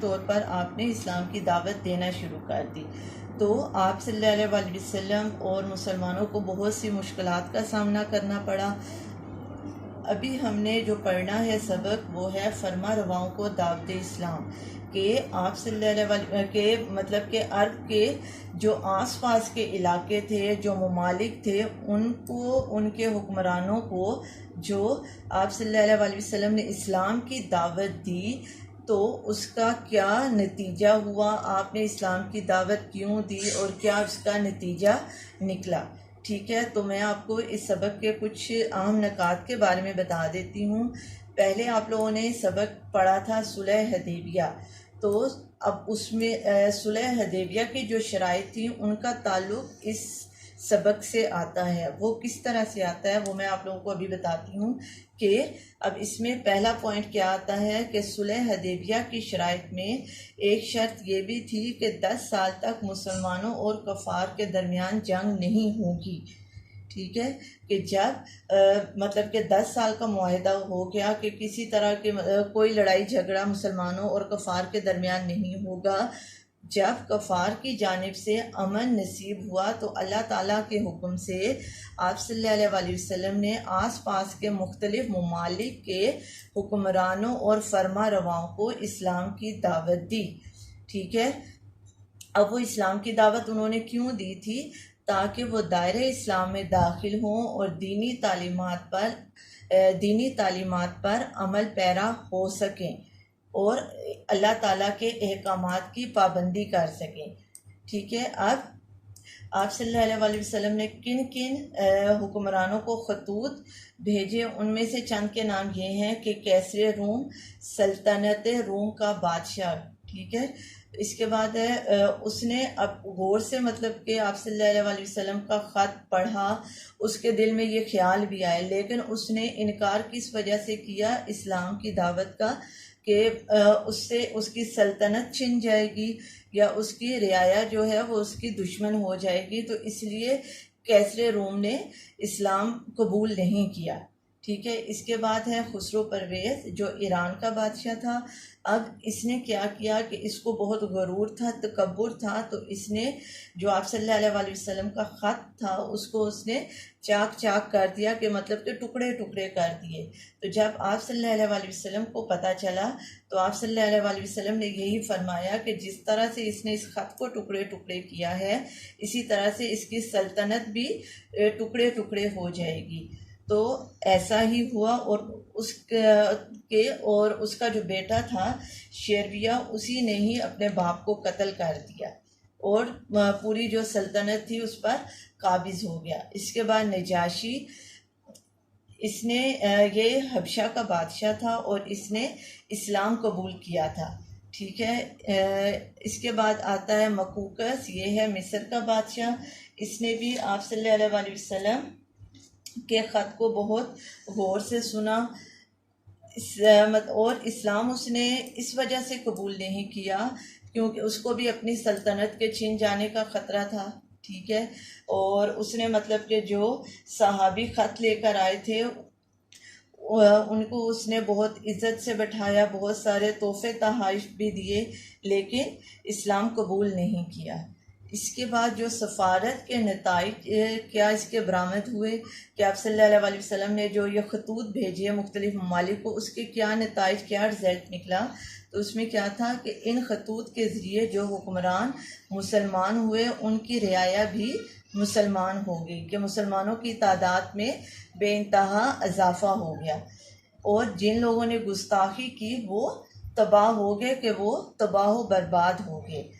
तौर पर आपने इस्लाम की दावत देना शुरू कर दी। तो आप सल्लल्लाहु अलैहि वसल्लम और मुसलमानों को बहुत सी मुश्किलात का सामना करना पड़ा। अभी हमने जो पढ़ना है सबक वो है फरमा रवाओं को दावत इस्लाम के आप सल्लल्लाहु अलैहि के मतलब के अरब के जो आसपास के इलाके थे, जो ममालिक थे, उनको उनके हुक्मरानों को जो आप सल्लल्लाहु अलैहि वसल्लम ने इस्लाम की दावत दी तो उसका क्या नतीजा हुआ, आपने इस्लाम की दावत क्यों दी और क्या उसका नतीजा निकला। ठीक है, तो मैं आपको इस सबक के कुछ अहम नकात के बारे में बता देती हूँ। पहले आप लोगों ने सबक पढ़ा था सुलह हदैबिया, तो अब उसमें सुलह हदैबिया की जो शराइत थी उनका ताल्लुक इस सबक से आता है। वो किस तरह से आता है वो मैं आप लोगों को अभी बताती हूँ कि अब इसमें पहला पॉइंट क्या आता है कि सुलह हदैबिया की शराइत में एक शर्त ये भी थी कि 10 साल तक मुसलमानों और कफ़ार के दरमियान जंग नहीं होगी। ठीक है, कि जब मतलब कि 10 साल का मुआहदा हो गया कि किसी तरह के कोई लड़ाई झगड़ा मुसलमानों और कफ़ार के दरमियान नहीं होगा, जब कफ़ार की जानिब से अमन नसीब हुआ तो अल्लाह ताला के हुक्म से आप सल्लल्लाहु अलैहि वसल्लम ने आस पास के मुख्तलिफ ममालिक के हुक्मरानों और फरमा रवाओं को इस्लाम की दावत दी। ठीक है, अब वो इस्लाम की दावत उन्होंने क्यों दी थी, ताकि वो दायरे इस्लाम में दाखिल हों और दीनी तालीमात पर अमल पैरा हो सकें और अल्लाह ताला के अहकामात की पाबंदी कर सकें। ठीक है, अब आप सल्लल्लाहु अलैहि वसल्लम ने किन किन हुक्मरानों को खतूत भेजे, उनमें से चंद के नाम ये हैं कि कैसर रूम, सल्तनत रूम का बादशाह। ठीक है, इसके बाद है उसने अब गौर से मतलब कि आप सल्लल्लाहु अलैहि वसल्लम का ख़त पढ़ा, उसके दिल में ये ख्याल भी आया, लेकिन उसने इनकार किस वजह से किया इस्लाम की दावत का कि उससे उसकी सल्तनत छिन जाएगी या उसकी रियाया जो है वो उसकी दुश्मन हो जाएगी, तो इसलिए कैसर रूम ने इस्लाम कबूल नहीं किया। ठीक है, इसके बाद है खुसरो परवेज़ जो ईरान का बादशाह था। अब इसने क्या किया कि इसको बहुत गरूर था, तकब्बुर था, तो इसने जो आप सल्लल्लाहु अलैहि वसल्लम का ख़त था उसको उसने चाक चाक कर दिया कि मतलब कि टुकड़े टुकड़े कर दिए। तो जब आप सल्लल्लाहु अलैहि वसल्लम को पता चला तो आप सल्लल्लाहु अलैहि वसल्लम ने यही फरमाया कि जिस तरह से इसने इस ख़त को टुकड़े टुकड़े किया है इसी तरह से इसकी सल्तनत भी टुकड़े टुकड़े हो जाएगी। तो ऐसा ही हुआ और उसका जो बेटा था शेरविया, उसी ने ही अपने बाप को कत्ल कर दिया और पूरी जो सल्तनत थी उस पर काबिज हो गया। इसके बाद नजाशी, इसने ये हबशा का बादशाह था और इसने इस्लाम कबूल किया था। ठीक है, इसके बाद आता है मकूकस, ये है मिस्र का बादशाह। इसने भी आप सल्लल्लाहु अलैहि वसल्लम के ख़त को बहुत गौर से सुना और इस्लाम उसने इस वजह से कबूल नहीं किया क्योंकि उसको भी अपनी सल्तनत के छिन जाने का ख़तरा था। ठीक है, और उसने मतलब कि जो सहाबी ख़त लेकर आए थे उनको उसने बहुत इज़्ज़त से बैठाया, बहुत सारे तोहफे तोहाइफ भी दिए, लेकिन इस्लाम कबूल नहीं किया। इसके बाद जो सफ़ारत के नताइज क्या इसके बरामद हुए कि आप सल्लल्लाहु अलैहि वसल्लम ने जो ये खतूत भेजे मुख्तलिफ़ ममालिक को, उसके क्या नताइज, क्या रिज़ल्ट निकला। तो उसमें क्या था कि इन खतूत के ज़रिए जो हुक्मरान मुसलमान हुए उनकी रियाया भी मुसलमान हो गई, कि मुसलमानों की तादाद में बेइंतहा इजाफ़ा हो गया और जिन लोगों ने गुस्ताखी की वो तबाह हो गए, कि वो तबाह व बर्बाद हो गए।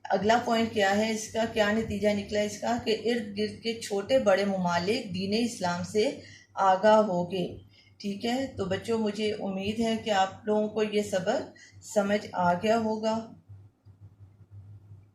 अगला पॉइंट क्या है, इसका क्या नतीजा निकला इसका कि इर्द गिर्द के छोटे बड़े ममालिक दीन इस्लाम से आगाह हो गए। ठीक है, तो बच्चों मुझे उम्मीद है कि आप लोगों को ये सबक समझ आ गया होगा।